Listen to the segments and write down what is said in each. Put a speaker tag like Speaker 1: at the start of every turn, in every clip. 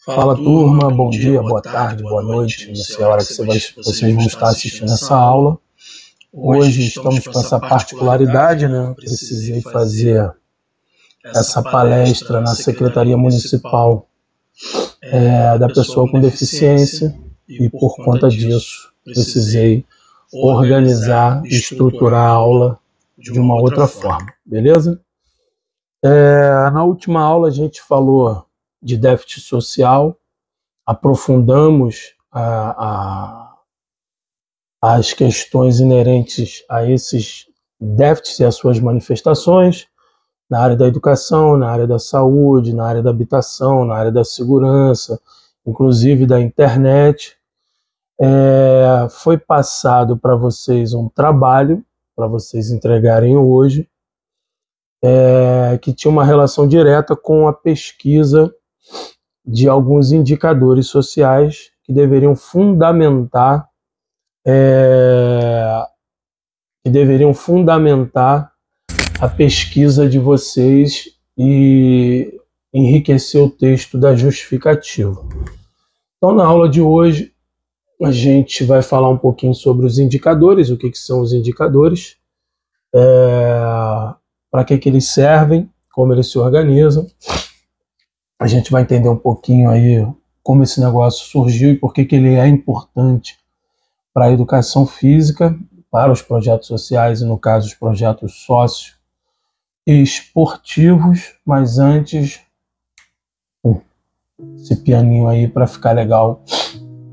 Speaker 1: Fala turma, bom dia, boa tarde, boa noite, não sei a hora que vocês vão estar assistindo essa aula. Hoje estamos com essa particularidade, né? Precisei fazer essa palestra na Secretaria Municipal da Pessoa com Deficiência e por conta disso precisei organizar e estruturar a aula de uma outra forma, beleza? Na última aula a gente falou de déficit social, aprofundamos as questões inerentes a esses déficits e as suas manifestações na área da educação, na área da saúde, na área da habitação, na área da segurança, inclusive da internet. Foi passado para vocês um trabalho para vocês entregarem hoje, que tinha uma relação direta com a pesquisa de alguns indicadores sociais que deveriam fundamentar a pesquisa de vocês e enriquecer o texto da justificativa. Então, na aula de hoje, a gente vai falar um pouquinho sobre os indicadores, o que são os indicadores, para que eles servem, como eles se organizam. A gente vai entender um pouquinho aí como esse negócio surgiu e por que ele é importante para a educação física, para os projetos sociais e, no caso, os projetos sócio e esportivos. Mas antes, esse pianinho aí para ficar legal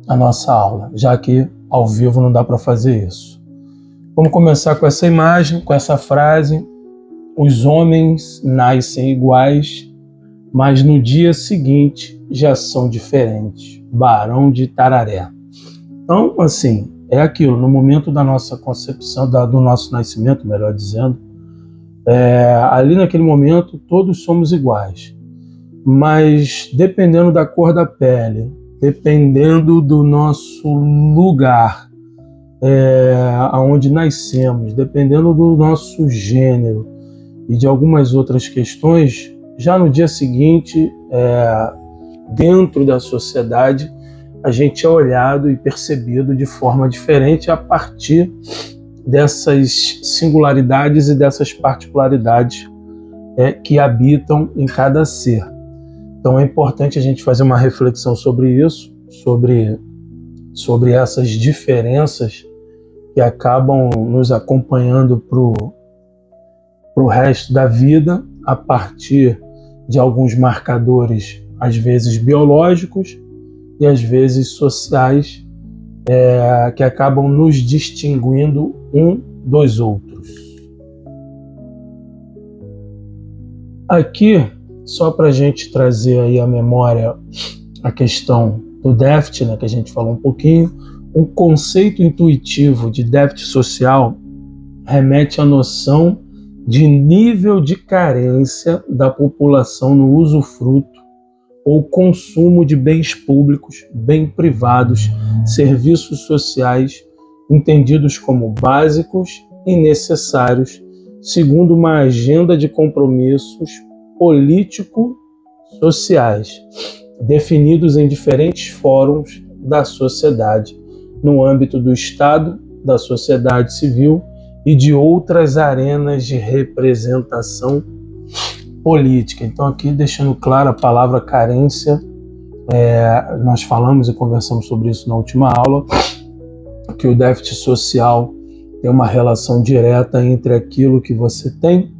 Speaker 1: a nossa aula, já que ao vivo não dá para fazer isso. Vamos começar com essa imagem, com essa frase: os homens nascem iguais, mas no dia seguinte já são diferentes. Barão de Tararé. Então, assim, é aquilo, no momento da nossa concepção, do nosso nascimento, melhor dizendo, ali naquele momento todos somos iguais, mas dependendo da cor da pele, dependendo do nosso lugar, aonde nascemos, dependendo do nosso gênero e de algumas outras questões, já no dia seguinte, dentro da sociedade, a gente é olhado e percebido de forma diferente a partir dessas singularidades e dessas particularidades que habitam em cada ser. Então é importante a gente fazer uma reflexão sobre isso, sobre essas diferenças que acabam nos acompanhando para o resto da vida, a partir de alguns marcadores, às vezes biológicos e às vezes sociais, que acabam nos distinguindo um dos outros. Aqui, só para a gente trazer aí à memória a questão do déficit, né, que a gente falou um pouquinho, um conceito intuitivo de déficit social remete à noção de nível de carência da população no usufruto ou consumo de bens públicos, bens privados, serviços sociais, entendidos como básicos e necessários, segundo uma agenda de compromissos político-sociais, definidos em diferentes fóruns da sociedade, no âmbito do Estado, da sociedade civil e de outras arenas de representação política. Então, aqui deixando claro a palavra carência, nós falamos e conversamos sobre isso na última aula, que o déficit social tem uma relação direta entre aquilo que você tem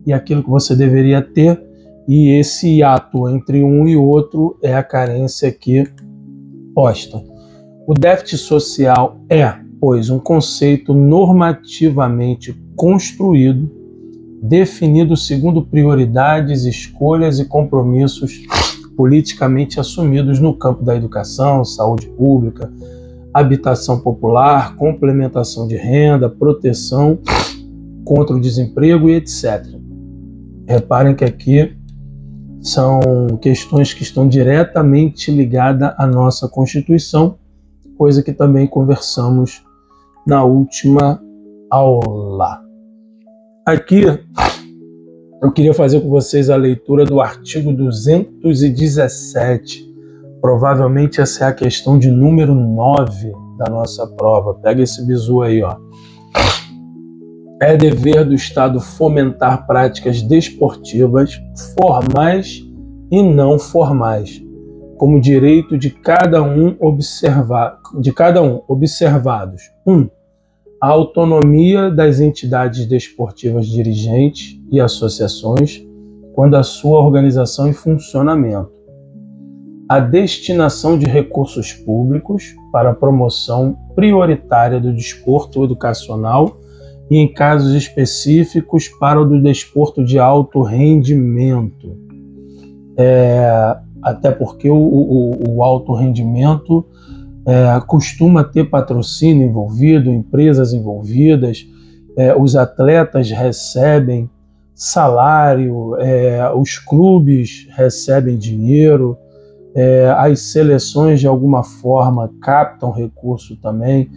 Speaker 1: e aquilo que você deveria ter, e esse hiato entre um e outro é a carência aqui posta. O déficit social pois, um conceito normativamente construído, definido segundo prioridades, escolhas e compromissos politicamente assumidos no campo da educação, saúde pública, habitação popular, complementação de renda, proteção contra o desemprego e etc. Reparem que aqui são questões que estão diretamente ligadas à nossa Constituição, coisa que também conversamos na última aula. Aqui eu queria fazer com vocês a leitura do artigo 217. Provavelmente essa é a questão de número 9 da nossa prova. Pega esse bizu aí, ó. É dever do Estado fomentar práticas desportivas formais e não formais, como direito de cada um observados. 1. A autonomia das entidades desportivas dirigentes e associações quando a sua organização e funcionamento. A destinação de recursos públicos para a promoção prioritária do desporto educacional e, em casos específicos, para o do desporto de alto rendimento. Até porque o alto rendimento costuma ter patrocínio envolvido, empresas envolvidas, os atletas recebem salário, os clubes recebem dinheiro, as seleções de alguma forma captam recurso também,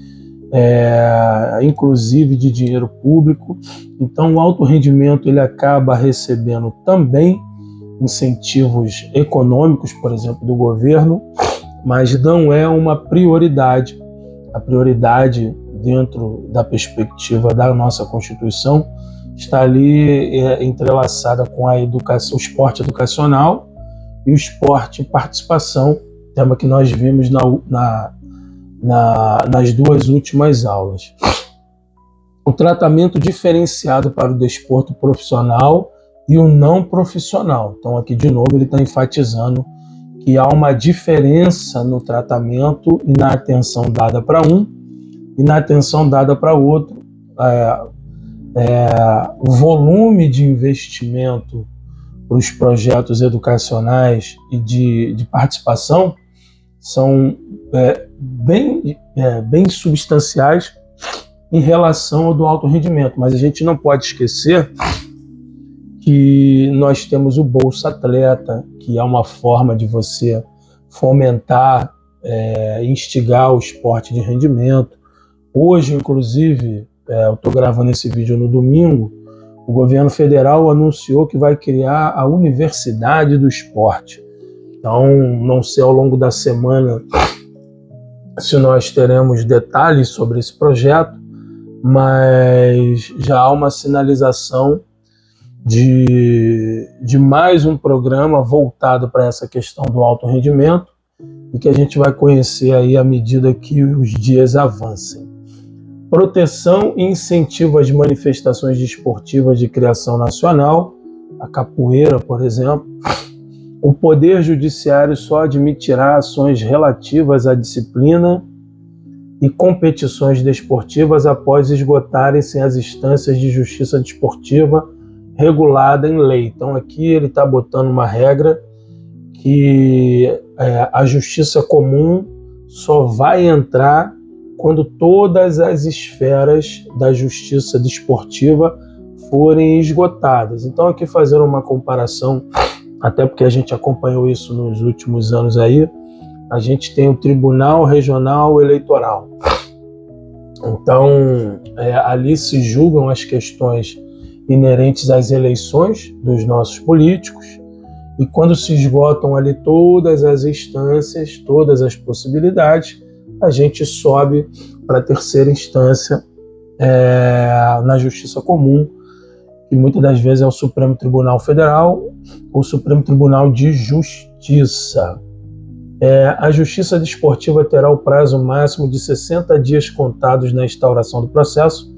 Speaker 1: inclusive de dinheiro público. Então o alto rendimento ele acaba recebendo também incentivos econômicos, por exemplo, do governo, mas não é uma prioridade. A prioridade, dentro da perspectiva da nossa Constituição, está ali entrelaçada com a educação, o esporte educacional e o esporte participação, tema que nós vimos nas duas últimas aulas. O tratamento diferenciado para o desporto profissional e o não profissional. Então aqui de novo ele está enfatizando que há uma diferença no tratamento e na atenção dada para um e na atenção dada para outro. O volume de investimento para os projetos educacionais e de participação são bem substanciais em relação ao do alto rendimento, mas a gente não pode esquecer que nós temos o Bolsa Atleta, que é uma forma de você fomentar, instigar o esporte de rendimento. Hoje, inclusive, eu estou gravando esse vídeo no domingo, o governo federal anunciou que vai criar a Universidade do Esporte. Então, não sei ao longo da semana se nós teremos detalhes sobre esse projeto, mas já há uma sinalização de mais um programa voltado para essa questão do alto rendimento e que a gente vai conhecer aí à medida que os dias avancem. Proteção e incentivo às manifestações desportivas de criação nacional, a capoeira, por exemplo. O Poder Judiciário só admitirá ações relativas à disciplina e competições desportivas após esgotarem-se as instâncias de justiça desportiva regulada em lei. Então aqui ele está botando uma regra que a justiça comum só vai entrar quando todas as esferas da justiça desportiva forem esgotadas. Então aqui fazendo uma comparação, até porque a gente acompanhou isso nos últimos anos aí, a gente tem o Tribunal Regional Eleitoral. Então ali se julgam as questões inerentes às eleições dos nossos políticos, e quando se esgotam ali todas as instâncias, todas as possibilidades, a gente sobe para a terceira instância na Justiça Comum, que muitas das vezes é o Supremo Tribunal Federal ou o Supremo Tribunal de Justiça. A Justiça Desportiva terá o prazo máximo de 60 dias contados na instauração do processo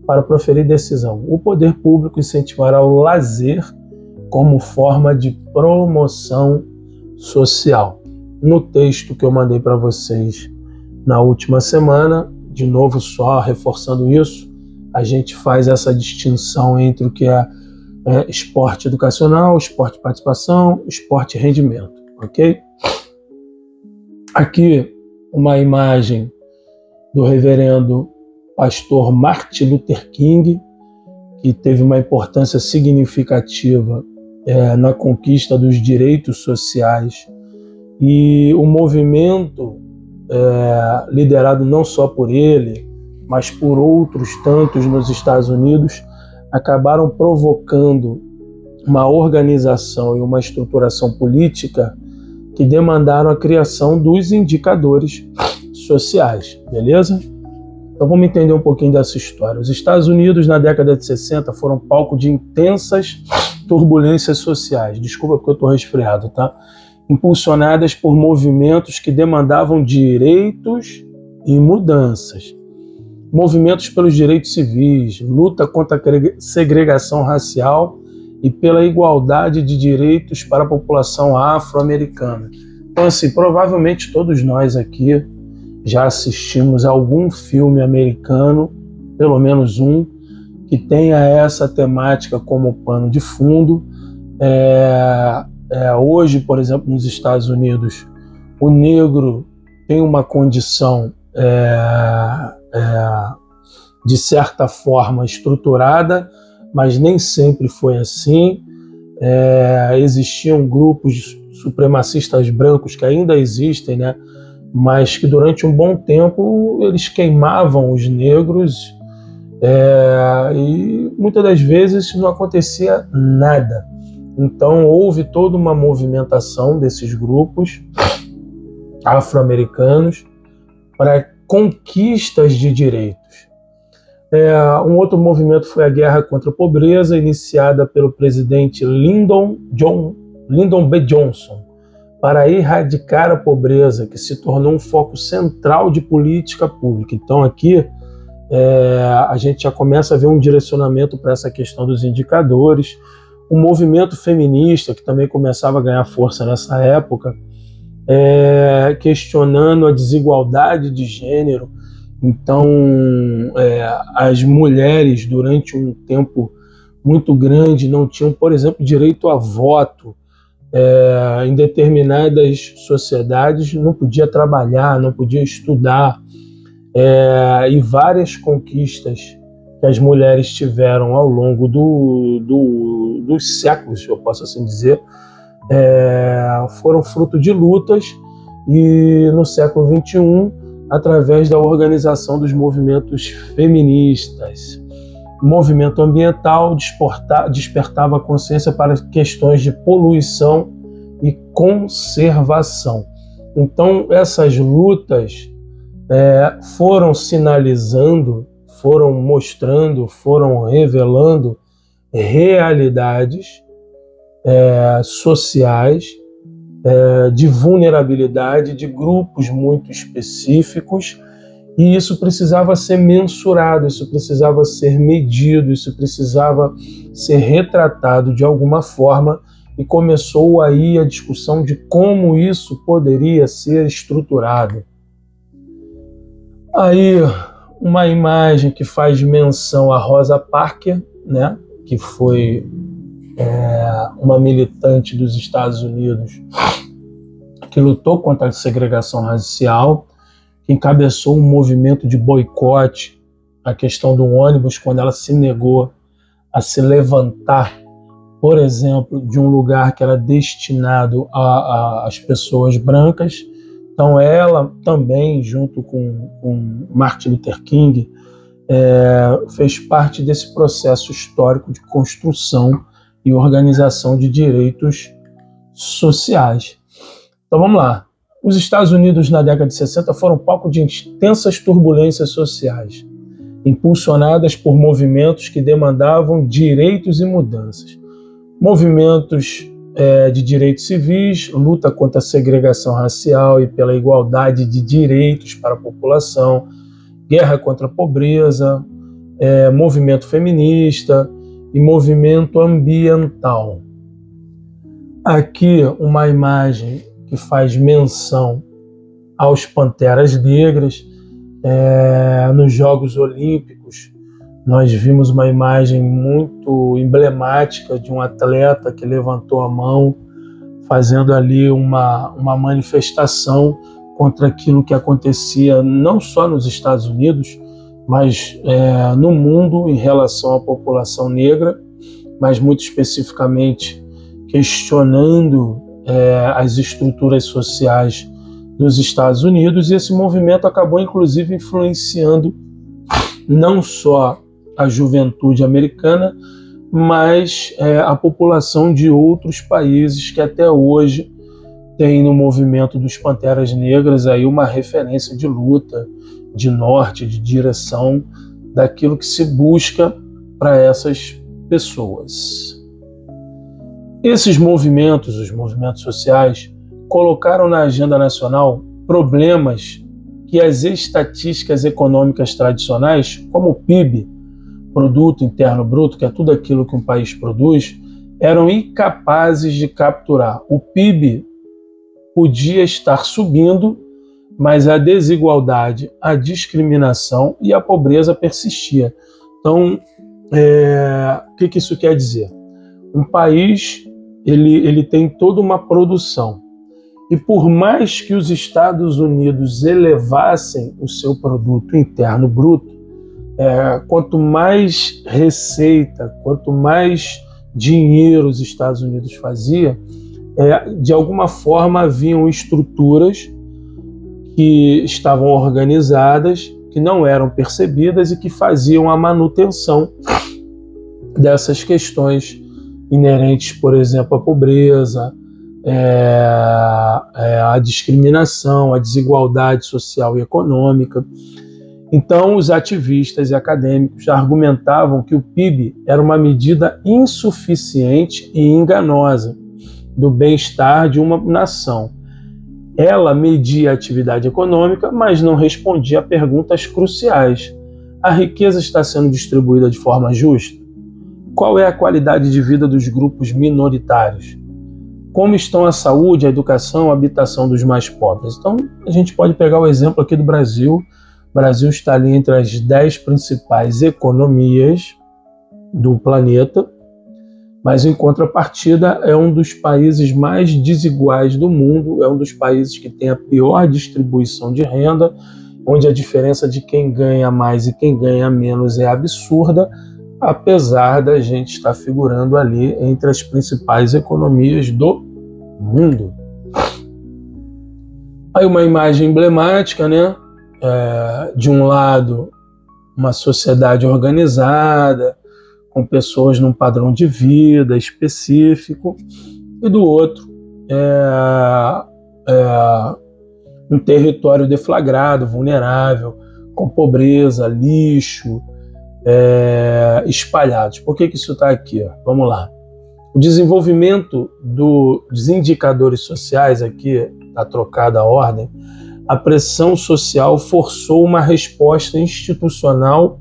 Speaker 1: para proferir decisão. O poder público incentivará o lazer como forma de promoção social. No texto que eu mandei para vocês na última semana, de novo só reforçando isso, a gente faz essa distinção entre o que é esporte educacional, esporte participação, esporte rendimento, ok? Aqui uma imagem do reverendo pastor Martin Luther King, que teve uma importância significativa na conquista dos direitos sociais, e o movimento liderado não só por ele, mas por outros tantos nos Estados Unidos, acabaram provocando uma organização e uma estruturação política que demandaram a criação dos indicadores sociais, beleza? Então vamos entender um pouquinho dessa história. Os Estados Unidos, na década de 60, foram palco de intensas turbulências sociais, desculpa porque eu estou resfriado, tá? Impulsionadas por movimentos que demandavam direitos e mudanças. Movimentos pelos direitos civis, luta contra a segregação racial e pela igualdade de direitos para a população afro-americana. Então, assim, provavelmente todos nós aqui já assistimos a algum filme americano, pelo menos um, que tenha essa temática como pano de fundo. Hoje, por exemplo, nos Estados Unidos, o negro tem uma condição de certa forma estruturada, mas nem sempre foi assim. Existiam grupos supremacistas brancos que ainda existem, né? Mas que durante um bom tempo eles queimavam os negros e muitas das vezes não acontecia nada. Então houve toda uma movimentação desses grupos afro-americanos para conquistas de direitos. Um outro movimento foi a Guerra contra a Pobreza, iniciada pelo presidente Lyndon B. Johnson, para erradicar a pobreza, que se tornou um foco central de política pública. Então aqui a gente já começa a ver um direcionamento para essa questão dos indicadores. O movimento feminista, que também começava a ganhar força nessa época, questionando a desigualdade de gênero. Então, as mulheres, durante um tempo muito grande, não tinham, por exemplo, direito a voto. Em determinadas sociedades, não podia trabalhar, não podia estudar. E várias conquistas que as mulheres tiveram ao longo dos séculos, se eu posso assim dizer, foram fruto de lutas, e no século XXI, através da organização dos movimentos feministas. O movimento ambiental despertava a consciência para questões de poluição e conservação. Então, essas lutas foram sinalizando, foram mostrando, foram revelando realidades sociais de vulnerabilidade de grupos muito específicos, e isso precisava ser mensurado, isso precisava ser medido, isso precisava ser retratado de alguma forma, e começou aí a discussão de como isso poderia ser estruturado. Aí uma imagem que faz menção a Rosa Parks, né, que foi uma militante dos Estados Unidos que lutou contra a segregação racial, que encabeçou um movimento de boicote à questão do ônibus, quando ela se negou a se levantar, por exemplo, de um lugar que era destinado às pessoas brancas. Então ela também, junto com Martin Luther King, fez parte desse processo histórico de construção e organização de direitos sociais. Então vamos lá. Os Estados Unidos, na década de 60, foram palco de intensas turbulências sociais, impulsionadas por movimentos que demandavam direitos e mudanças. Movimentos de direitos civis, luta contra a segregação racial e pela igualdade de direitos para a população, guerra contra a pobreza, movimento feminista e movimento ambiental. Aqui uma imagem que faz menção aos Panteras Negras. Nos Jogos Olímpicos, nós vimos uma imagem muito emblemática de um atleta que levantou a mão, fazendo ali uma manifestação contra aquilo que acontecia não só nos Estados Unidos, mas no mundo em relação à população negra, mas muito especificamente questionando as estruturas sociais dos Estados Unidos, e esse movimento acabou inclusive influenciando não só a juventude americana, mas a população de outros países que até hoje tem no movimento dos Panteras Negras aí uma referência de luta, de norte, de direção daquilo que se busca para essas pessoas. Esses movimentos, os movimentos sociais, colocaram na agenda nacional problemas que as estatísticas econômicas tradicionais, como o PIB, Produto Interno Bruto, que é tudo aquilo que um país produz, eram incapazes de capturar. O PIB podia estar subindo, mas a desigualdade, a discriminação e a pobreza persistia. Então, o que isso quer dizer? Um país ele tem toda uma produção. E por mais que os Estados Unidos elevassem o seu produto interno bruto, quanto mais receita, quanto mais dinheiro os Estados Unidos fazia, de alguma forma haviam estruturas que estavam organizadas, que não eram percebidas e que faziam a manutenção dessas questões inerentes, por exemplo, à pobreza, à discriminação, à desigualdade social e econômica. Então, os ativistas e acadêmicos argumentavam que o PIB era uma medida insuficiente e enganosa do bem-estar de uma nação. Ela media a atividade econômica, mas não respondia a perguntas cruciais. A riqueza está sendo distribuída de forma justa? Qual é a qualidade de vida dos grupos minoritários? Como estão a saúde, a educação, a habitação dos mais pobres? Então, a gente pode pegar o exemplo aqui do Brasil. O Brasil está ali entre as 10 principais economias do planeta, mas em contrapartida é um dos países mais desiguais do mundo, é um dos países que tem a pior distribuição de renda, onde a diferença de quem ganha mais e quem ganha menos é absurda, apesar da gente estar figurando ali entre as principais economias do mundo. Aí uma imagem emblemática, né? De um lado, uma sociedade organizada, com pessoas num padrão de vida específico, e do outro, um território deflagrado, vulnerável, com pobreza, lixo, espalhados. Por que isso está aqui? Vamos lá. O desenvolvimento dos indicadores sociais, aqui está trocada a ordem, a pressão social forçou uma resposta institucional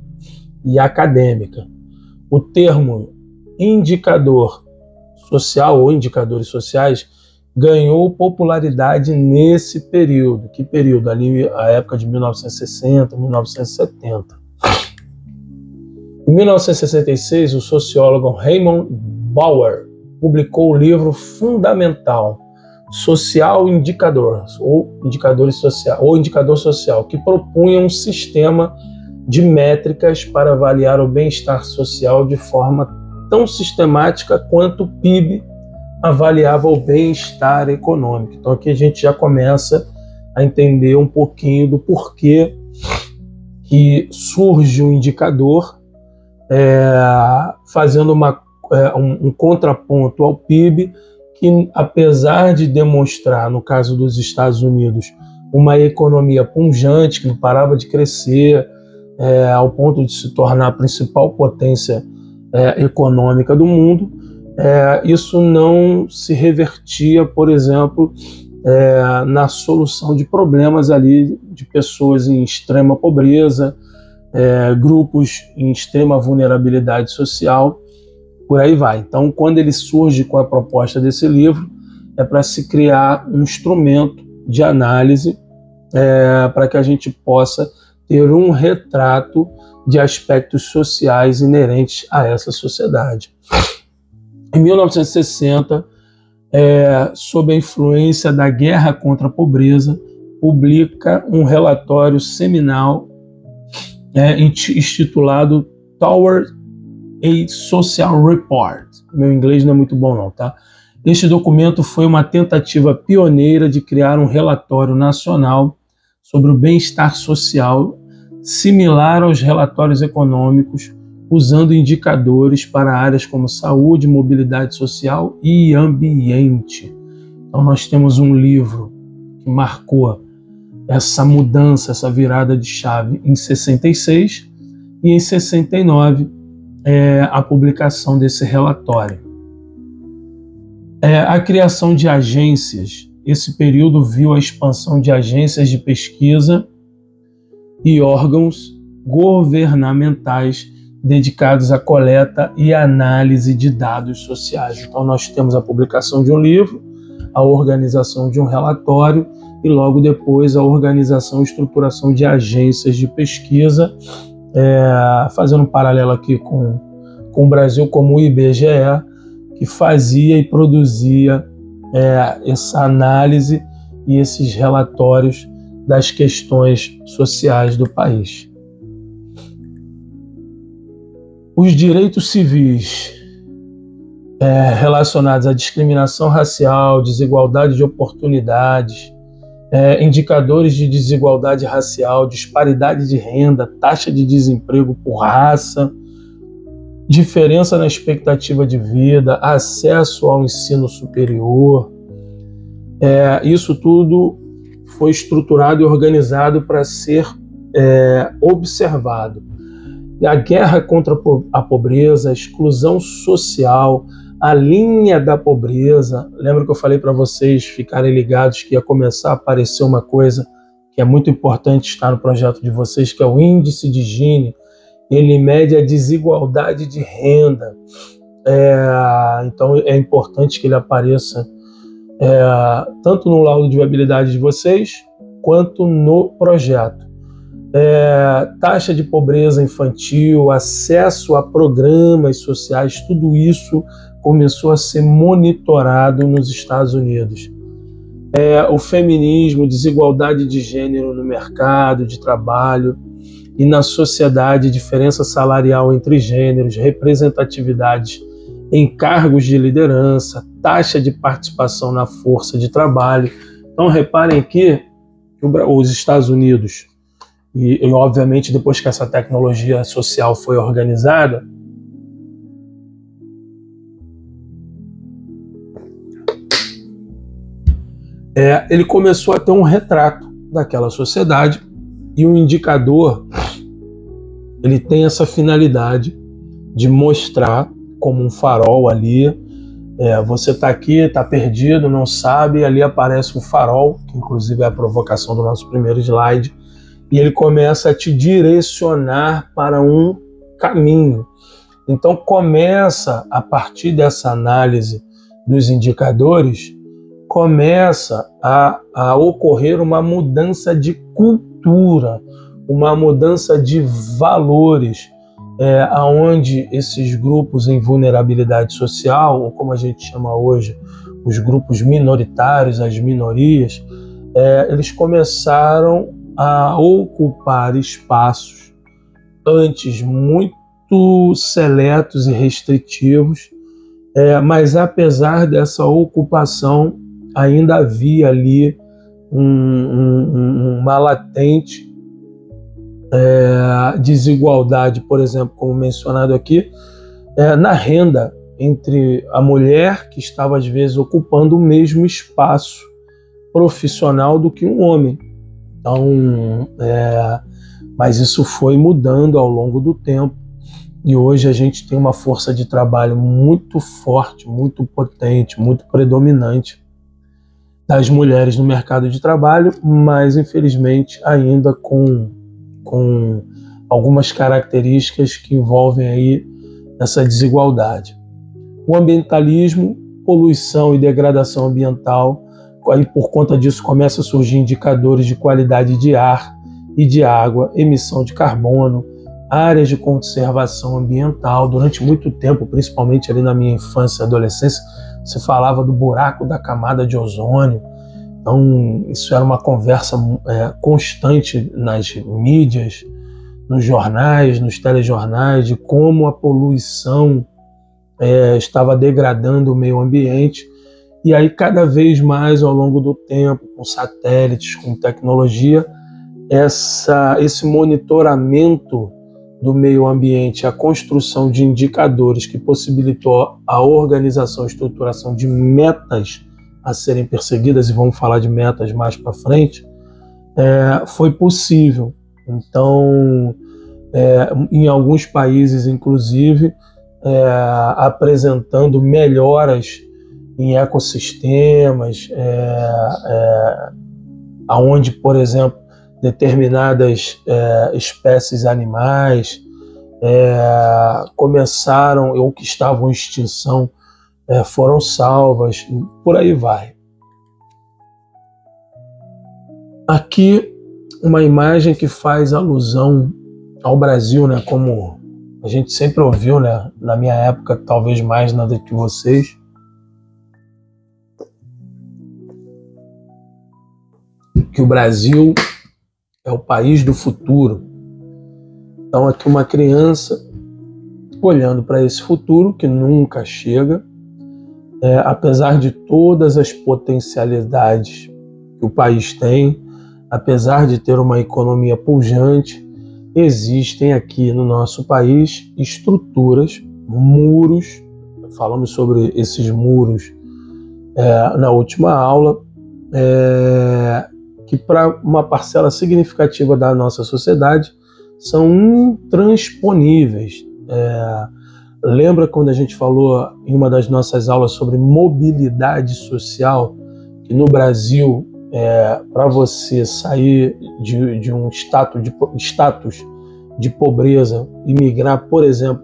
Speaker 1: e acadêmica. O termo indicador social ou indicadores sociais ganhou popularidade nesse período. Que período? Ali a época de 1960, 1970. Em 1966, o sociólogo Raymond Bauer publicou o livro fundamental Social Indicador, ou Indicador Social, que propunha um sistema de métricas para avaliar o bem-estar social de forma tão sistemática quanto o PIB avaliava o bem-estar econômico. Então aqui a gente já começa a entender um pouquinho do porquê que surge um indicador fazendo um contraponto ao PIB, que apesar de demonstrar, no caso dos Estados Unidos, uma economia pujante, que não parava de crescer, ao ponto de se tornar a principal potência econômica do mundo, isso não se revertia, por exemplo, na solução de problemas ali de pessoas em extrema pobreza, grupos em extrema vulnerabilidade social, por aí vai. Então, quando ele surge com a proposta desse livro, é para se criar um instrumento de análise para que a gente possa ter um retrato de aspectos sociais inerentes a essa sociedade. Em 1960, sob a influência da guerra contra a pobreza, publica um relatório seminal intitulado Towards a Social Report. Meu inglês não é muito bom não, tá? Este documento foi uma tentativa pioneira de criar um relatório nacional sobre o bem-estar social, similar aos relatórios econômicos usando indicadores para áreas como saúde, mobilidade social e ambiente. Então nós temos um livro que marcou essa mudança, essa virada de chave em 66 e em 69 a publicação desse relatório. A criação de agências. Esse período viu a expansão de agências de pesquisa e órgãos governamentais dedicados à coleta e análise de dados sociais. Então nós temos a publicação de um livro, a organização de um relatório e logo depois a organização e estruturação de agências de pesquisa, fazendo um paralelo aqui com o Brasil, como o IBGE, que fazia e produzia essa análise e esses relatórios das questões sociais do país. Os direitos civis relacionados à discriminação racial, desigualdade de oportunidades, indicadores de desigualdade racial, disparidade de renda, taxa de desemprego por raça, diferença na expectativa de vida, acesso ao ensino superior. Isso tudo foi estruturado e organizado para ser observado. A guerra contra a pobreza, a exclusão social, a linha da pobreza. Lembra que eu falei para vocês ficarem ligados que ia começar a aparecer uma coisa que é muito importante estar no projeto de vocês, que é o índice de Gini. Ele mede a desigualdade de renda. Então é importante que ele apareça tanto no laudo de viabilidade de vocês, quanto no projeto. Taxa de pobreza infantil, acesso a programas sociais, tudo isso começou a ser monitorado nos Estados Unidos. O feminismo, desigualdade de gênero no mercado de trabalho e na sociedade, diferença salarial entre gêneros, representatividade em cargos de liderança, taxa de participação na força de trabalho. Então reparem que os Estados Unidos, e obviamente depois que essa tecnologia social foi organizada, ele começou a ter um retrato daquela sociedade, e o indicador ele tem essa finalidade de mostrar como um farol ali. Você está aqui, está perdido, não sabe, ali aparece um farol, que inclusive é a provocação do nosso primeiro slide, e ele começa a te direcionar para um caminho. Então começa, a partir dessa análise dos indicadores, começa a ocorrer uma mudança de cultura, uma mudança de valores, aonde esses grupos em vulnerabilidade social, ou como a gente chama hoje, os grupos minoritários, as minorias, eles começaram a ocupar espaços antes muito seletos e restritivos, mas apesar dessa ocupação, ainda havia ali uma latente desigualdade, por exemplo, como mencionado aqui, na renda entre a mulher, que estava às vezes ocupando o mesmo espaço profissional do que um homem. Então, mas isso foi mudando ao longo do tempo, e hoje a gente tem uma força de trabalho muito forte, muito potente, muito predominante das mulheres no mercado de trabalho, mas infelizmente ainda com algumas características que envolvem aí essa desigualdade. O ambientalismo, poluição e degradação ambiental, aí por conta disso começa a surgir indicadores de qualidade de ar e de água, emissão de carbono, áreas de conservação ambiental. Durante muito tempo, principalmente ali na minha infância e adolescência, se falava do buraco da camada de ozônio. Então isso era uma conversa constante nas mídias, nos jornais, nos telejornais, de como a poluição estava degradando o meio ambiente. E aí cada vez mais ao longo do tempo, com satélites, com tecnologia, esse monitoramento do meio ambiente, a construção de indicadores que possibilitou a organização e estruturação de metas a serem perseguidas, e vamos falar de metas mais para frente, foi possível. Então, em alguns países, inclusive, apresentando melhoras em ecossistemas, onde, por exemplo, determinadas espécies animais começaram, ou que estavam em extinção, foram salvas, por aí vai. Aqui uma imagem que faz alusão ao Brasil, né, como a gente sempre ouviu, né, na minha época, talvez mais nada que vocês. Que o Brasil é o país do futuro. Então aqui uma criança olhando para esse futuro que nunca chega, apesar de todas as potencialidades que o país tem, apesar de ter uma economia pujante, existem aqui no nosso país estruturas, muros, falamos sobre esses muros na última aula, que para uma parcela significativa da nossa sociedade são intransponíveis. Lembra quando a gente falou em uma das nossas aulas sobre mobilidade social, que no Brasil, para você sair de um status de pobreza e migrar, por exemplo,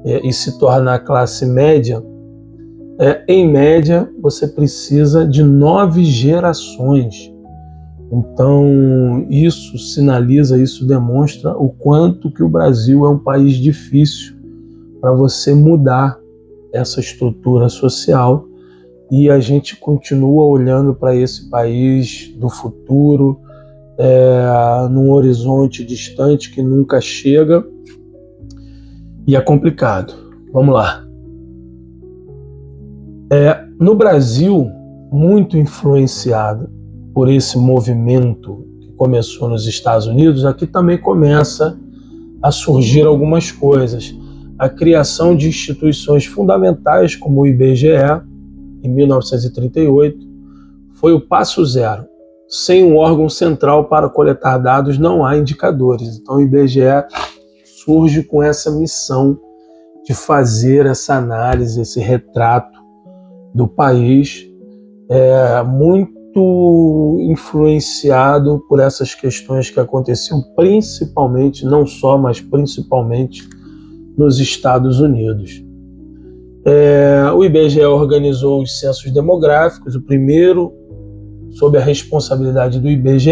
Speaker 1: e se tornar classe média, em média você precisa de 9 gerações. Então isso sinaliza, isso demonstra o quanto que o Brasil é um país difícil para você mudar essa estrutura social, e a gente continua olhando para esse país do futuro, num horizonte distante que nunca chega, e é complicado. Vamos lá. No Brasil, muito influenciado por esse movimento que começou nos Estados Unidos, aqui também começa a surgir algumas coisas. A criação de instituições fundamentais como o IBGE, em 1938, foi o passo zero. Sem um órgão central para coletar dados, não há indicadores. Então o IBGE surge com essa missão de fazer essa análise, esse retrato do país, muito influenciado por essas questões que aconteciam principalmente, não só, mas principalmente nos Estados Unidos. O IBGE organizou os censos demográficos, o primeiro sob a responsabilidade do IBGE,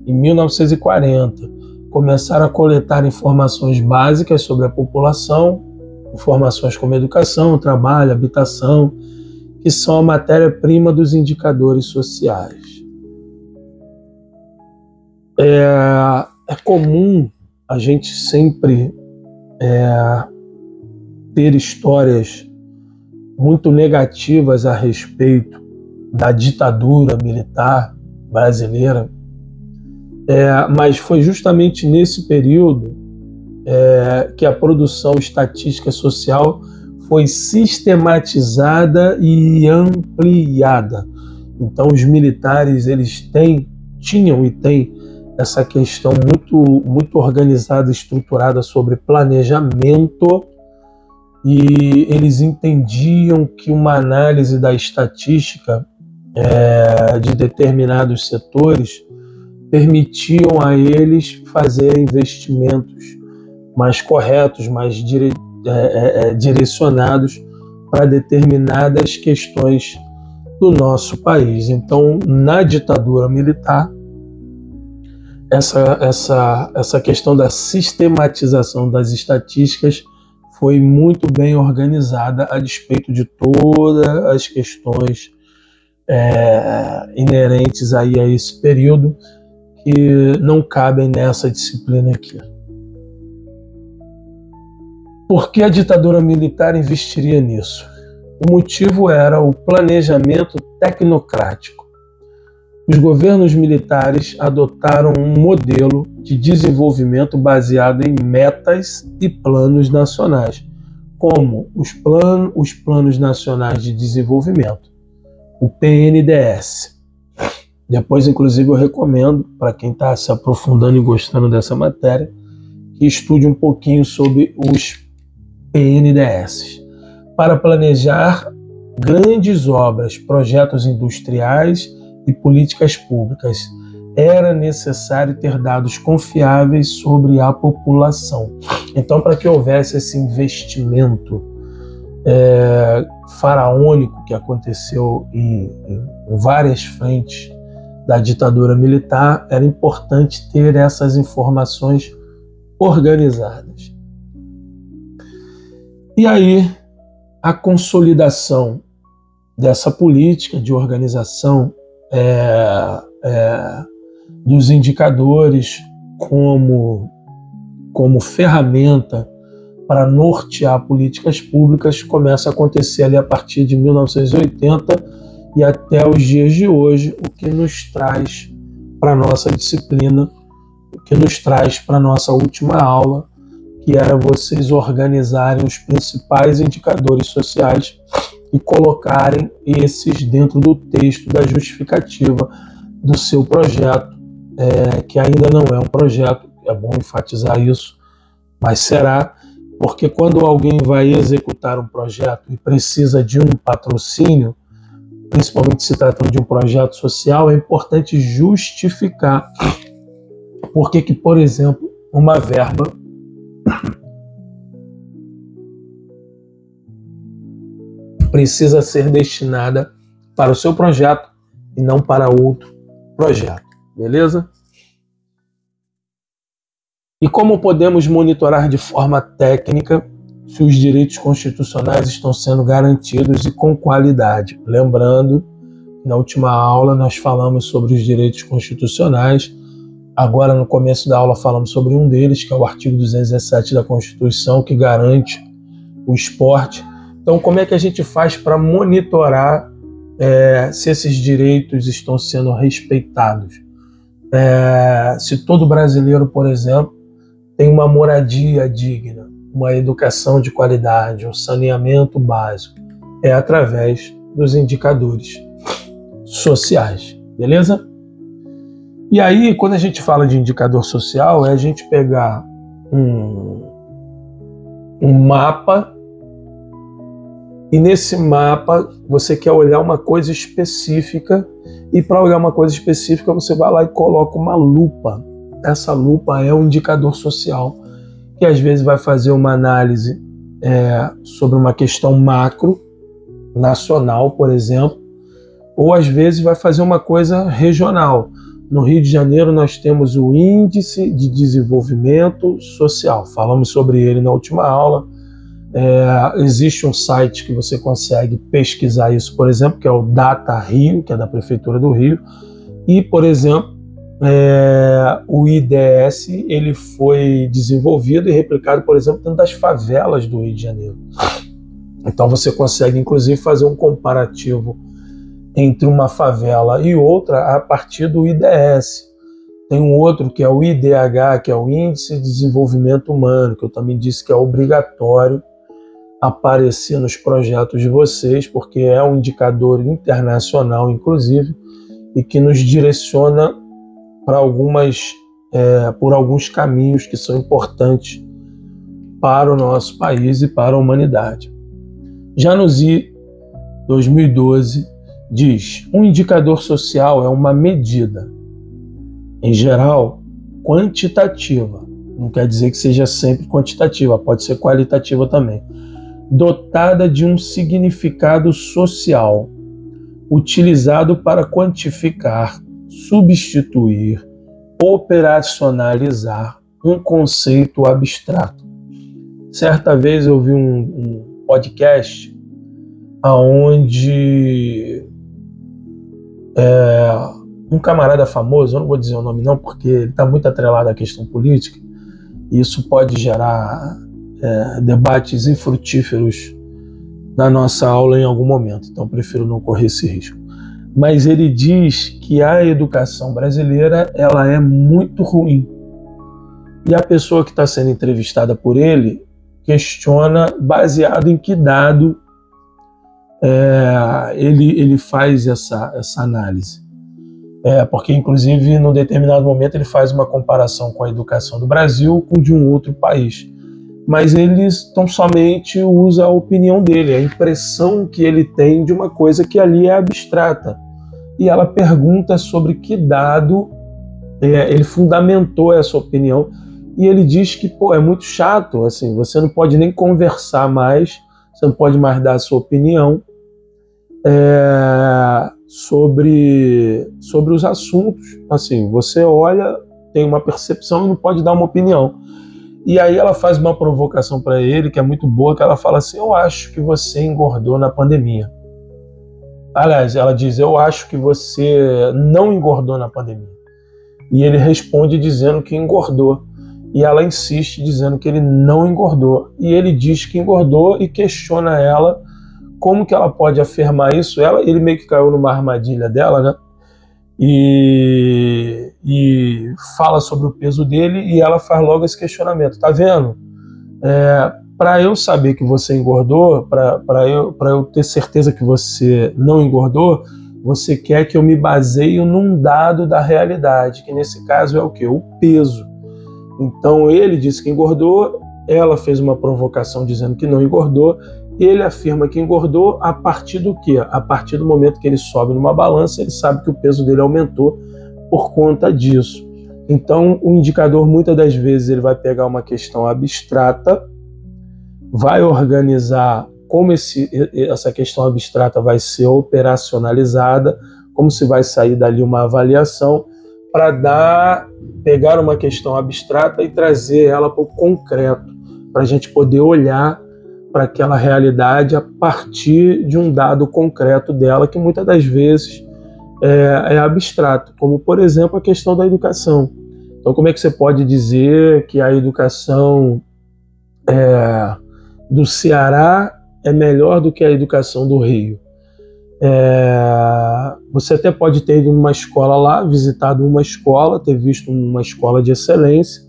Speaker 1: em 1940. Começaram a coletar informações básicas sobre a população, informações como educação, trabalho, habitação, que são a matéria-prima dos indicadores sociais. É comum a gente sempre ter histórias muito negativas a respeito da ditadura militar brasileira, mas foi justamente nesse período que a produção estatística social foi sistematizada e ampliada. Então os militares eles tinham e têm essa questão muito organizada, estruturada sobre planejamento, e eles entendiam que uma análise da estatística de determinados setores permitiam a eles fazer investimentos mais corretos, mais direcionados para determinadas questões do nosso país. Então, na ditadura militar, essa questão da sistematização das estatísticas foi muito bem organizada a despeito de todas as questões inerentes aí a esse período que não cabem nessa disciplina aqui. Por que a ditadura militar investiria nisso? O motivo era o planejamento tecnocrático. Os governos militares adotaram um modelo de desenvolvimento baseado em metas e planos nacionais, como os Planos Nacionais de Desenvolvimento, o PNDS. Depois, inclusive, eu recomendo, para quem está se aprofundando e gostando dessa matéria, que estude um pouquinho sobre os PNDS, para planejar grandes obras, projetos industriais e políticas públicas. Era necessário ter dados confiáveis sobre a população. Então, para que houvesse esse investimento faraônico que aconteceu em várias frentes da ditadura militar, era importante ter essas informações organizadas. E aí, a consolidação dessa política de organização dos indicadores como ferramenta para nortear políticas públicas começa a acontecer ali a partir de 1980 e até os dias de hoje, o que nos traz para a nossa disciplina, o que nos traz para a nossa última aula, que era vocês organizarem os principais indicadores sociais e colocarem esses dentro do texto da justificativa do seu projeto, que ainda não é um projeto, é bom enfatizar isso, mas será, porque quando alguém vai executar um projeto e precisa de um patrocínio, principalmente se tratando de um projeto social, é importante justificar por que, por exemplo, uma verba precisa ser destinada para o seu projeto e não para outro projeto, beleza? E como podemos monitorar de forma técnica se os direitos constitucionais estão sendo garantidos e com qualidade? Lembrando, na última aula nós falamos sobre os direitos constitucionais, agora no começo da aula falamos sobre um deles, que é o artigo 217 da Constituição, que garante o esporte. Então, como é que a gente faz para monitorar se esses direitos estão sendo respeitados? Se todo brasileiro, por exemplo, tem uma moradia digna, uma educação de qualidade, um saneamento básico, é através dos indicadores sociais, beleza? E aí, quando a gente fala de indicador social, é a gente pegar um mapa, e nesse mapa você quer olhar uma coisa específica, e para olhar uma coisa específica você vai lá e coloca uma lupa. Essa lupa é um indicador social, que às vezes vai fazer uma análise sobre uma questão macro, nacional, por exemplo, ou às vezes vai fazer uma coisa regional. No Rio de Janeiro nós temos o Índice de Desenvolvimento Social, falamos sobre ele na última aula. Existe um site que você consegue pesquisar isso, por exemplo, que é o Data Rio, que é da Prefeitura do Rio, e, por exemplo, o IDS ele foi desenvolvido e replicado, por exemplo, dentro das favelas do Rio de Janeiro. Então você consegue, inclusive, fazer um comparativo entre uma favela e outra a partir do IDS. Tem um outro que é o IDH, que é o Índice de Desenvolvimento Humano, que eu também disse que é obrigatório aparecer nos projetos de vocês, porque é um indicador internacional, inclusive, e que nos direciona para por alguns caminhos que são importantes para o nosso país e para a humanidade. Já no ZI 2012 diz: um indicador social é uma medida, em geral, quantitativa. Não quer dizer que seja sempre quantitativa, pode ser qualitativa também. Dotada de um significado social, utilizado para quantificar, substituir, operacionalizar um conceito abstrato. Certa vez eu vi um podcast onde um camarada famoso, eu não vou dizer o nome não, porque ele está muito atrelado à questão política, e isso pode gerar debates infrutíferos na nossa aula em algum momento, então eu prefiro não correr esse risco. mas ele diz que a educação brasileira ela é muito ruim. E a pessoa que está sendo entrevistada por ele questiona baseado em que dado ele faz essa análise. Porque, inclusive, num determinado momento ele faz uma comparação com a educação do Brasil com de um outro país. Mas ele tão somente usa a opinião dele, a impressão que ele tem de uma coisa que ali é abstrata. E ela pergunta sobre que dado ele fundamentou essa opinião. E ele diz que é muito chato, assim, você não pode nem conversar mais, você não pode mais dar a sua opinião sobre os assuntos. Assim, você olha, tem uma percepção e não pode dar uma opinião. E aí ela faz uma provocação para ele, que é muito boa, que ela fala assim: eu acho que você engordou na pandemia. Aliás, ela diz: eu acho que você não engordou na pandemia. E ele responde dizendo que engordou. E ela insiste dizendo que ele não engordou. E ele diz que engordou e questiona ela como que ela pode afirmar isso. Ele meio que caiu numa armadilha dela, né? E fala sobre o peso dele e ela faz logo esse questionamento. Tá vendo? Para eu saber que você engordou, para eu ter certeza que você não engordou, você quer que eu me baseie num dado da realidade, que nesse caso é o quê? O peso. Então ele disse que engordou, ela fez uma provocação dizendo que não engordou, ele afirma que engordou a partir do quê? A partir do momento que ele sobe numa balança, ele sabe que o peso dele aumentou por conta disso. Então o indicador muitas das vezes ele vai pegar uma questão abstrata, vai organizar como essa questão abstrata vai ser operacionalizada, como se vai sair dali uma avaliação, para pegar uma questão abstrata e trazer ela para o concreto, para a gente poder olhar para aquela realidade a partir de um dado concreto dela, que muitas das vezes é abstrato, como, por exemplo, a questão da educação. Então, como é que você pode dizer que a educação do Ceará é melhor do que a educação do Rio? Você até pode ter ido numa escola lá, visitado uma escola, ter visto uma escola de excelência,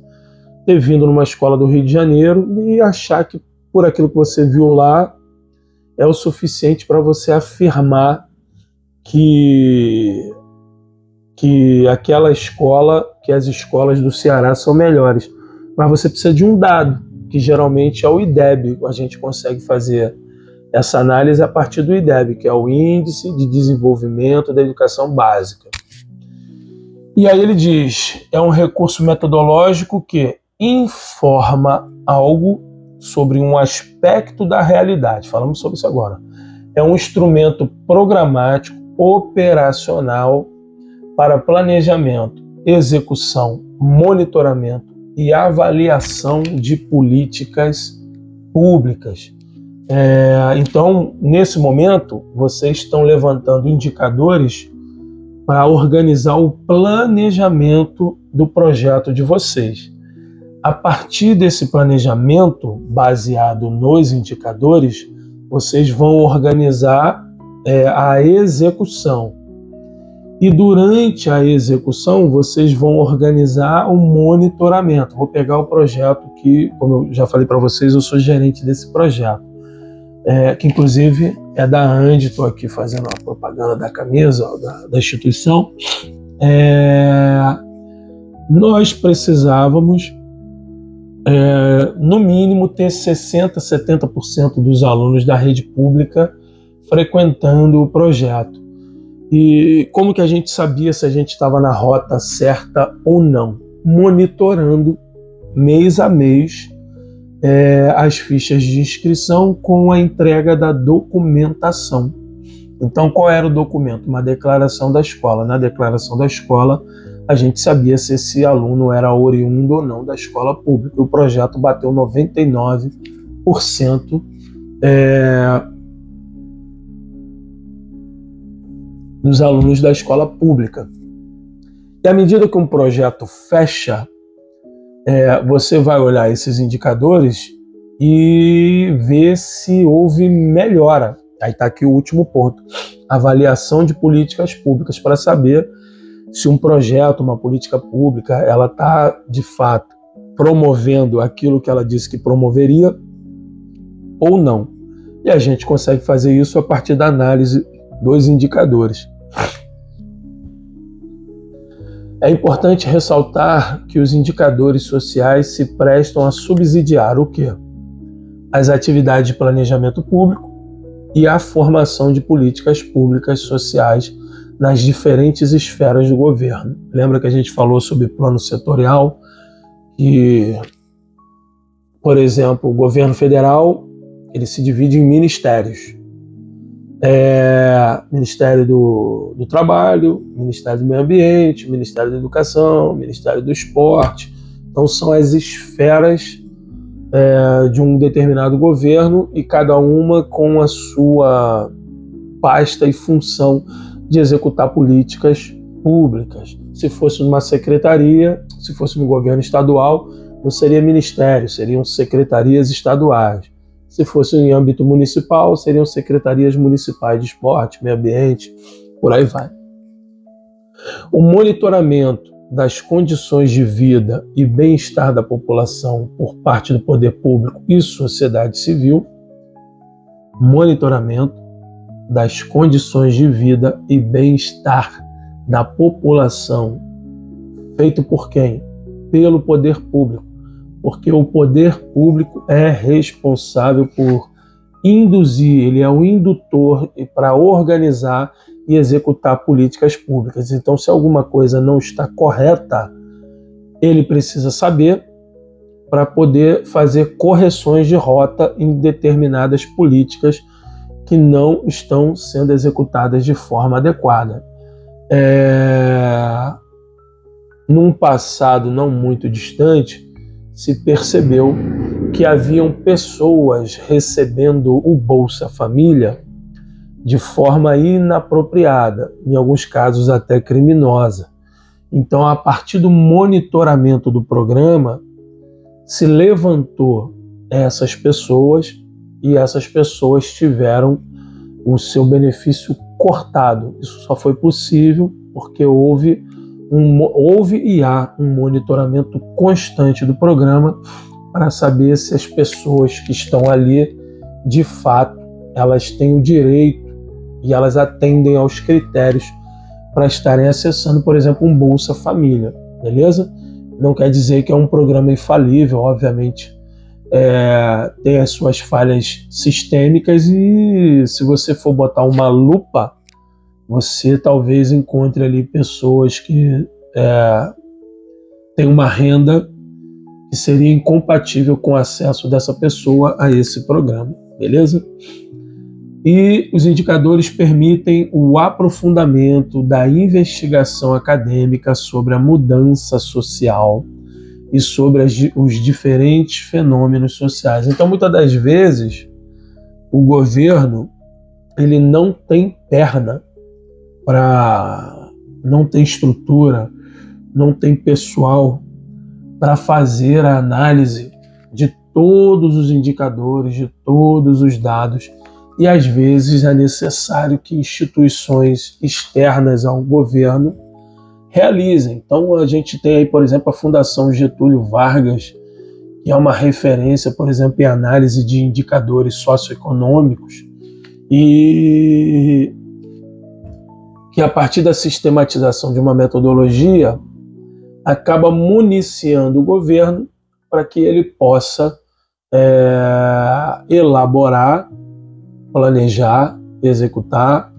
Speaker 1: ter vindo numa escola do Rio de Janeiro e achar que por aquilo que você viu lá é o suficiente para você afirmar que aquela escola, que as escolas do Ceará são melhores. Mas você precisa de um dado, que geralmente é o IDEB. A gente consegue fazer essa análise a partir do IDEB, que é o Índice de Desenvolvimento da Educação Básica. E aí ele diz, é um recurso metodológico que informa algo sobre um aspecto da realidade. Falamos sobre isso agora. É um instrumento programático, operacional para planejamento, execução, monitoramento e avaliação de políticas públicas. Então, nesse momento, vocês estão levantando indicadores para organizar o planejamento do projeto de vocês. A partir desse planejamento, baseado nos indicadores, vocês vão organizar a execução. E durante a execução, vocês vão organizar o monitoramento. Vou pegar o projeto que, como eu já falei para vocês, eu sou gerente desse projeto. Que inclusive é da Andi, estou aqui fazendo a propaganda da camisa da instituição. Nós precisávamos, no mínimo, ter 60%, 70% dos alunos da rede pública frequentando o projeto. E como que a gente sabia se a gente estava na rota certa ou não? Monitorando mês a mês as fichas de inscrição com a entrega da documentação. Então, qual era o documento? Uma declaração da escola. Na declaração da escola, a gente sabia se esse aluno era oriundo ou não da escola pública. O projeto bateu 99% dos alunos da escola pública. E à medida que um projeto fecha, você vai olhar esses indicadores e ver se houve melhora. Aí está aqui o último ponto. avaliação de políticas públicas para saber se um projeto, uma política pública, ela está, de fato, promovendo aquilo que ela disse que promoveria ou não. E a gente consegue fazer isso a partir da análise dos indicadores. É importante ressaltar que os indicadores sociais se prestam a subsidiar o quê? As atividades de planejamento público e a formação de políticas públicas sociais nas diferentes esferas do governo. Lembra que a gente falou sobre plano setorial? Que, por exemplo, o governo federal ele se divide em ministérios. Ministério do Trabalho, Ministério do Meio Ambiente, Ministério da Educação, Ministério do Esporte. Então são as esferas de um determinado governo e cada uma com a sua pasta e função de executar políticas públicas. Se fosse uma secretaria, se fosse no governo estadual, não seria ministério, seriam secretarias estaduais. Se fosse em âmbito municipal, seriam secretarias municipais de esporte, meio ambiente, por aí vai. O monitoramento das condições de vida e bem-estar da população por parte do poder público e sociedade civil, monitoramento das condições de vida e bem-estar da população, feito por quem? Pelo poder público, porque o poder público é responsável por induzir, ele é o indutor para organizar e executar políticas públicas. Então, se alguma coisa não está correta, ele precisa saber para poder fazer correções de rota em determinadas políticas que não estão sendo executadas de forma adequada. Num passado não muito distante, se percebeu que haviam pessoas recebendo o Bolsa Família de forma inapropriada, em alguns casos até criminosa. Então, a partir do monitoramento do programa, se levantou essas pessoas e essas pessoas tiveram o seu benefício cortado. Isso só foi possível porque houve e há um monitoramento constante do programa para saber se as pessoas que estão ali, de fato, elas têm o direito e elas atendem aos critérios para estarem acessando, por exemplo, um Bolsa Família, beleza? Não quer dizer que é um programa infalível, obviamente, tem as suas falhas sistêmicas e se você for botar uma lupa, você talvez encontre ali pessoas que têm uma renda que seria incompatível com o acesso dessa pessoa a esse programa, beleza? E os indicadores permitem o aprofundamento da investigação acadêmica sobre a mudança social e sobre os diferentes fenômenos sociais. Então, muitas das vezes, o governo ele não tem perna, não tem estrutura, não tem pessoal para fazer a análise de todos os indicadores, de todos os dados, e às vezes é necessário que instituições externas ao governo realizem. Então a gente tem aí, por exemplo, a Fundação Getúlio Vargas, que é uma referência, por exemplo, em análise de indicadores socioeconômicos, e que a partir da sistematização de uma metodologia acaba municiando o governo para que ele possa elaborar, planejar, executar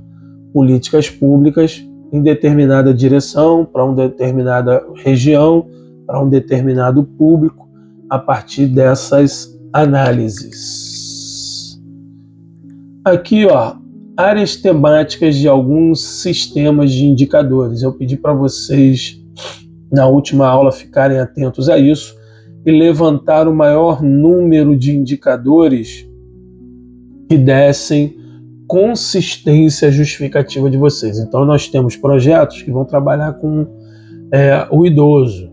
Speaker 1: políticas públicas em determinada direção, para uma determinada região, para um determinado público, a partir dessas análises. Aqui, áreas temáticas de alguns sistemas de indicadores. Eu pedi para vocês, na última aula, ficarem atentos a isso e levantar o maior número de indicadores que dessem consistência justificativa de vocês. Então, nós temos projetos que vão trabalhar com o idoso.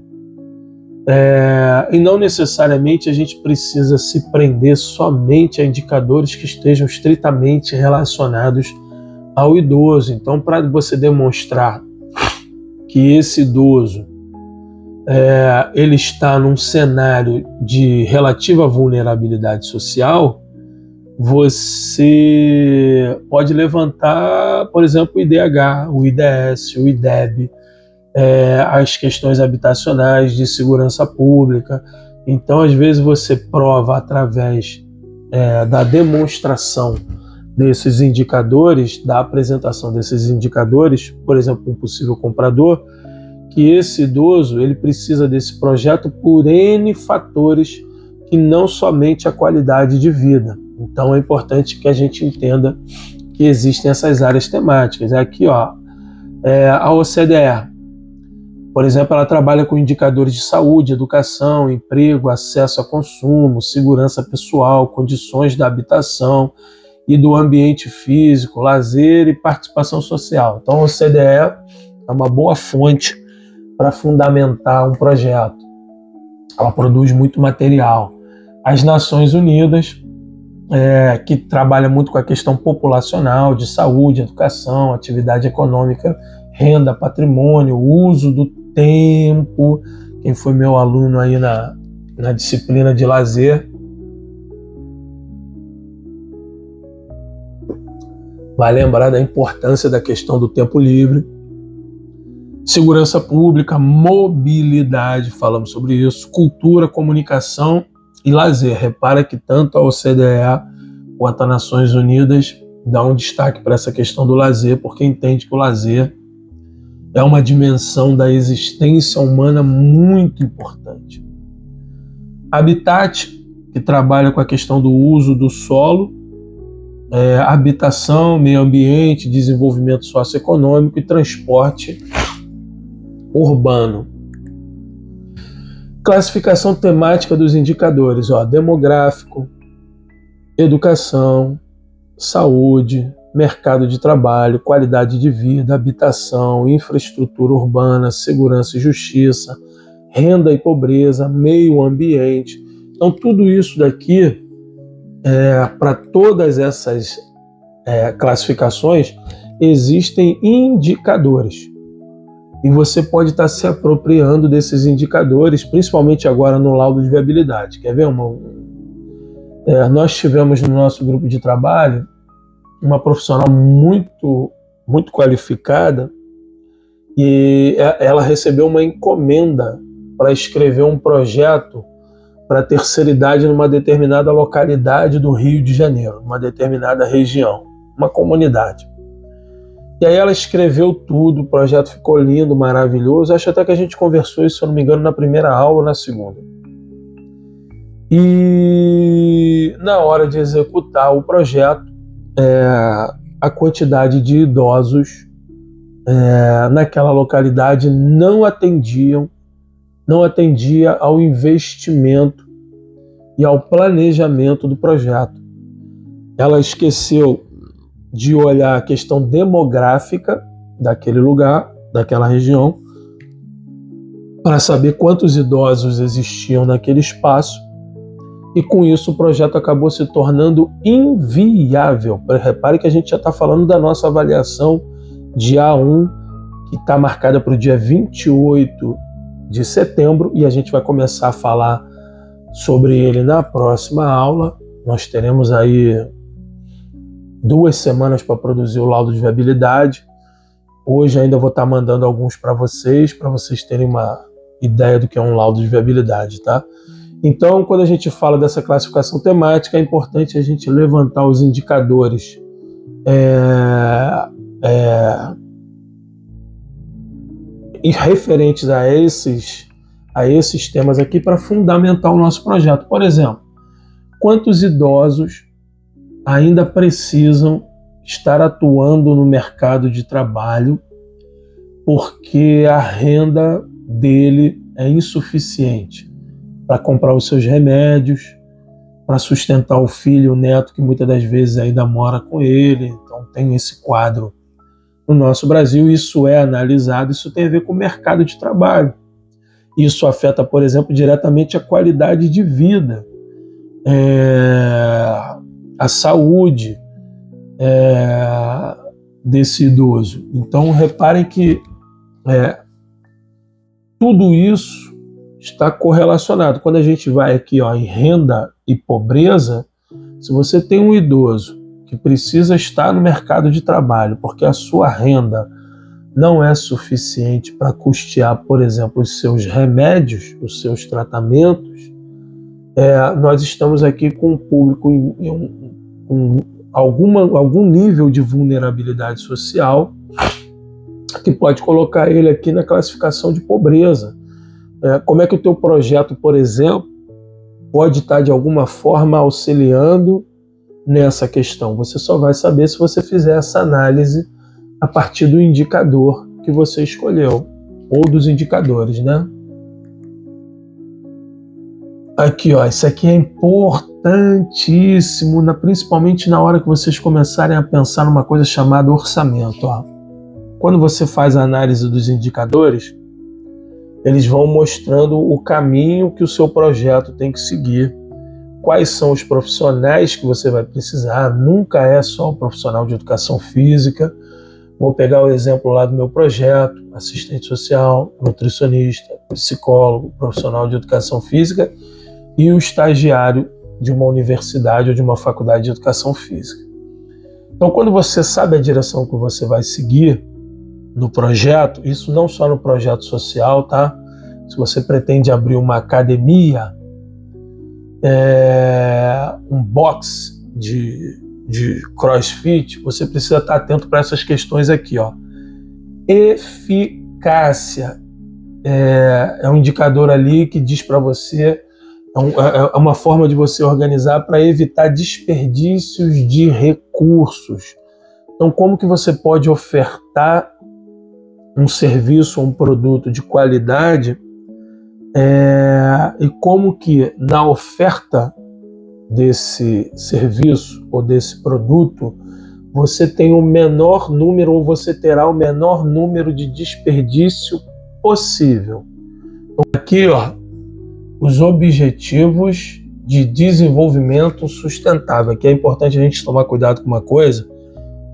Speaker 1: E não necessariamente a gente precisa se prender somente a indicadores que estejam estritamente relacionados ao idoso. Então, para você demonstrar que esse idoso ele está num cenário de relativa vulnerabilidade social, você pode levantar, por exemplo, o IDH, o IDS, o IDEB, as questões habitacionais, de segurança pública. Então, às vezes, você prova através da demonstração desses indicadores, da apresentação desses indicadores, por exemplo, um possível comprador, que esse idoso ele precisa desse projeto por N fatores, que não somente a qualidade de vida. Então é importante que a gente entenda que existem essas áreas temáticas. Aqui, a OCDE, por exemplo, ela trabalha com indicadores de saúde, educação, emprego, acesso a consumo, segurança pessoal, condições da habitação e do ambiente físico, lazer e participação social. Então a OCDE é uma boa fonte para fundamentar um projeto. Ela produz muito material. As Nações Unidas, que trabalha muito com a questão populacional, de saúde, educação, atividade econômica, renda, patrimônio, uso do tempo. Quem foi meu aluno aí na disciplina de lazer vai lembrar da importância da questão do tempo livre. Segurança pública, mobilidade, falamos sobre isso, cultura, comunicação e lazer. Repara que tanto a OCDE quanto as Nações Unidas dão um destaque para essa questão do lazer, porque entende que o lazer é uma dimensão da existência humana muito importante. Habitat, que trabalha com a questão do uso do solo, habitação, meio ambiente, desenvolvimento socioeconômico e transporte urbano. Classificação temática dos indicadores, demográfico, educação, saúde, mercado de trabalho, qualidade de vida, habitação, infraestrutura urbana, segurança e justiça, renda e pobreza, meio ambiente. Então tudo isso daqui, para todas essas classificações, existem indicadores. E você pode estar se apropriando desses indicadores, principalmente agora no laudo de viabilidade. Quer ver? Nós tivemos no nosso grupo de trabalho uma profissional muito, muito qualificada e ela recebeu uma encomenda para escrever um projeto para a terceira idade numa determinada localidade do Rio de Janeiro, uma determinada região, uma comunidade. E aí ela escreveu tudo, o projeto ficou lindo, maravilhoso. Acho até que a gente conversou isso, se eu não me engano, na primeira aula ou na segunda. E na hora de executar o projeto, a quantidade de idosos naquela localidade não atendia ao investimento e ao planejamento do projeto. Ela esqueceu de olhar a questão demográfica daquele lugar, daquela região, para saber quantos idosos existiam naquele espaço, e com isso o projeto acabou se tornando inviável. Repare que a gente já está falando da nossa avaliação de A1, que está marcada para o dia 28 de setembro, e a gente vai começar a falar sobre ele na próxima aula. Nós teremos aí 2 semanas para produzir o laudo de viabilidade. Hoje ainda vou estar mandando alguns para vocês terem uma ideia do que é um laudo de viabilidade, tá? Então, quando a gente fala dessa classificação temática, é importante a gente levantar os indicadores referentes a esses temas aqui para fundamentar o nosso projeto. Por exemplo, quantos idosos ainda precisam estar atuando no mercado de trabalho porque a renda dele é insuficiente para comprar os seus remédios, para sustentar o filho e o neto que muitas das vezes ainda mora com ele. Então tem esse quadro no nosso Brasil, isso é analisado, isso tem a ver com o mercado de trabalho. Isso afeta, por exemplo, diretamente a qualidade de vida, a saúde desse idoso. Então, reparem que tudo isso está correlacionado. Quando a gente vai aqui em renda e pobreza, se você tem um idoso que precisa estar no mercado de trabalho porque a sua renda não é suficiente para custear, por exemplo, os seus remédios, os seus tratamentos, nós estamos aqui com um público com algum nível de vulnerabilidade social que pode colocar ele aqui na classificação de pobreza. Como é que o teu projeto, por exemplo, pode estar de alguma forma auxiliando nessa questão? Você só vai saber se você fizer essa análise a partir do indicador que você escolheu, ou dos indicadores, né? Aqui, isso aqui é importantíssimo, principalmente na hora que vocês começarem a pensar numa coisa chamada orçamento. Quando você faz a análise dos indicadores, eles vão mostrando o caminho que o seu projeto tem que seguir, quais são os profissionais que você vai precisar. Nunca é só o profissional de educação física. Vou pegar o exemplo lá do meu projeto: assistente social, nutricionista, psicólogo, profissional de educação física e o estagiário de uma universidade ou de uma faculdade de educação física. Então, quando você sabe a direção que você vai seguir no projeto, isso não só no projeto social, tá? Se você pretende abrir uma academia, um box de CrossFit, você precisa estar atento para essas questões aqui, Eficácia é um indicador ali que diz para você, é uma forma de você organizar para evitar desperdícios de recursos. Então, como que você pode ofertar um serviço ou um produto de qualidade e como que na oferta desse serviço ou desse produto você tem o menor número, ou você terá o menor número de desperdício possível. Então, aqui, os objetivos de desenvolvimento sustentável. Aqui é importante a gente tomar cuidado com uma coisa,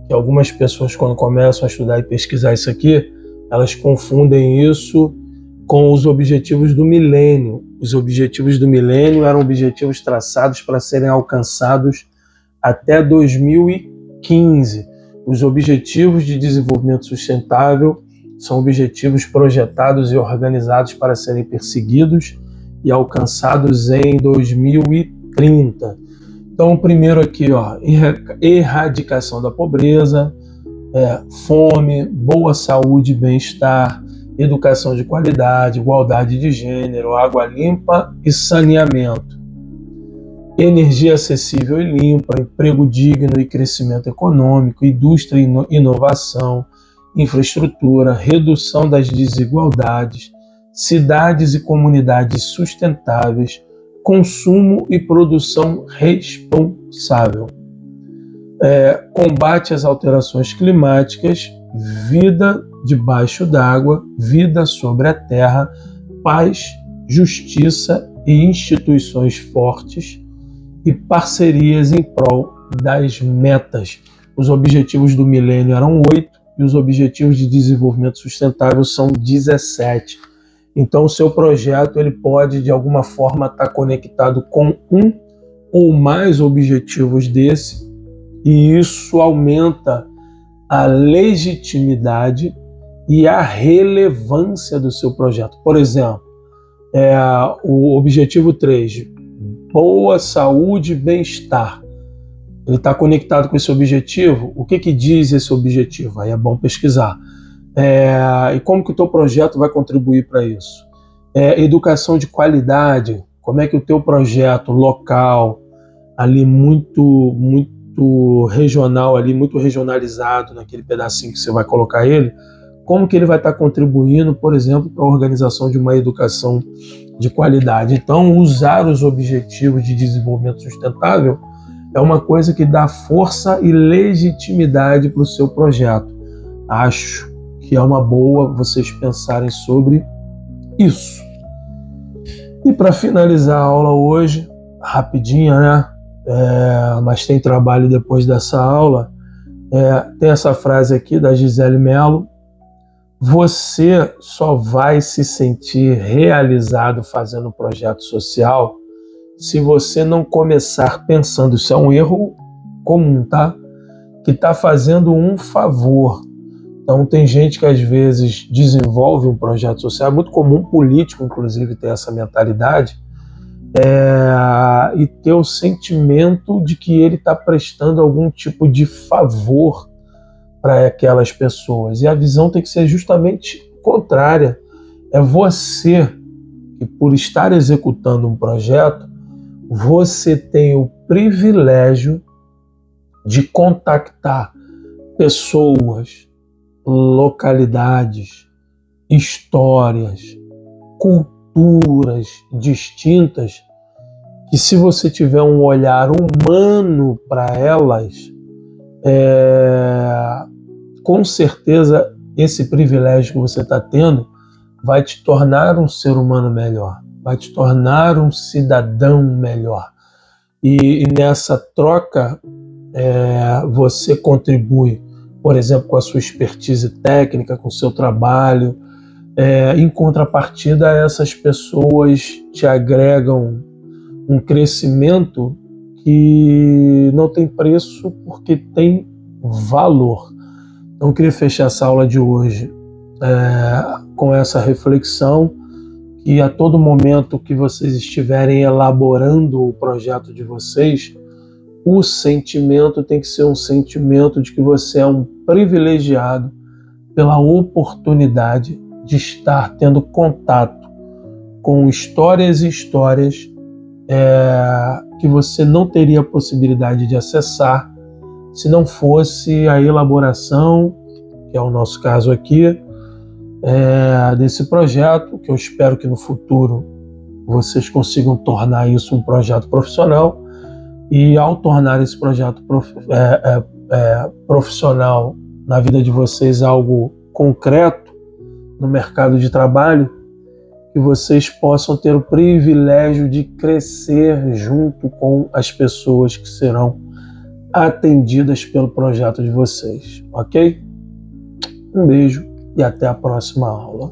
Speaker 1: que algumas pessoas, quando começam a estudar e pesquisar isso aqui, elas confundem isso com os objetivos do milênio. Os objetivos do milênio eram objetivos traçados para serem alcançados até 2015. Os objetivos de desenvolvimento sustentável são objetivos projetados e organizados para serem perseguidos e alcançados em 2030. Então, primeiro aqui, erradicação da pobreza, fome, boa saúde e bem-estar, educação de qualidade, igualdade de gênero, água limpa e saneamento, energia acessível e limpa, emprego digno e crescimento econômico, indústria e inovação, infraestrutura, redução das desigualdades, cidades e comunidades sustentáveis, consumo e produção responsável, combate às alterações climáticas, vida debaixo d'água, vida sobre a terra, paz, justiça e instituições fortes e parcerias em prol das metas. Os objetivos do milênio eram 8 e os objetivos de desenvolvimento sustentável são 17. Então, o seu projeto ele pode, de alguma forma, estar conectado com um ou mais objetivos desse, e isso aumenta a legitimidade e a relevância do seu projeto. Por exemplo, o objetivo 3, boa saúde e bem-estar. Ele está conectado com esse objetivo? O que diz esse objetivo? Aí é bom pesquisar. E como que o teu projeto vai contribuir para isso? Educação de qualidade. Como é que o teu projeto local, ali muito regional, ali muito regionalizado, naquele pedacinho que você vai colocar ele, como que ele vai estar contribuindo, por exemplo, para a organização de uma educação de qualidade? Então, usar os objetivos de desenvolvimento sustentável é uma coisa que dá força e legitimidade para o seu projeto. Acho que é uma boa vocês pensarem sobre isso. E para finalizar a aula hoje, rapidinha, né? Mas tem trabalho depois dessa aula, Tem essa frase aqui da Gisele Mello: você só vai se sentir realizado fazendo um projeto social se você não começar pensando, isso é um erro comum, tá? Que está fazendo um favor. Então tem gente que às vezes desenvolve um projeto social, é muito comum político inclusive ter essa mentalidade, e ter o sentimento de que ele está prestando algum tipo de favor para aquelas pessoas. E a visão tem que ser justamente contrária. É você que, por estar executando um projeto, você tem o privilégio de contactar pessoas, localidades, histórias, culturas distintas, que se você tiver um olhar humano para elas, com certeza esse privilégio que você está tendo vai te tornar um ser humano melhor, vai te tornar um cidadão melhor. E nessa troca você contribui, por exemplo, com a sua expertise técnica, com o seu trabalho. Em contrapartida, essas pessoas te agregam um crescimento que não tem preço porque tem valor. Então eu queria fechar essa aula de hoje com essa reflexão, que a todo momento que vocês estiverem elaborando o projeto de vocês, o sentimento tem que ser um sentimento de que você é um privilegiado pela oportunidade de estar tendo contato com histórias e histórias que você não teria a possibilidade de acessar se não fosse a elaboração, que é o nosso caso aqui, desse projeto, que eu espero que no futuro vocês consigam tornar isso um projeto profissional. E ao tornar esse projeto profissional na vida de vocês algo concreto no mercado de trabalho, que vocês possam ter o privilégio de crescer junto com as pessoas que serão atendidas pelo projeto de vocês, ok? Um beijo e até a próxima aula.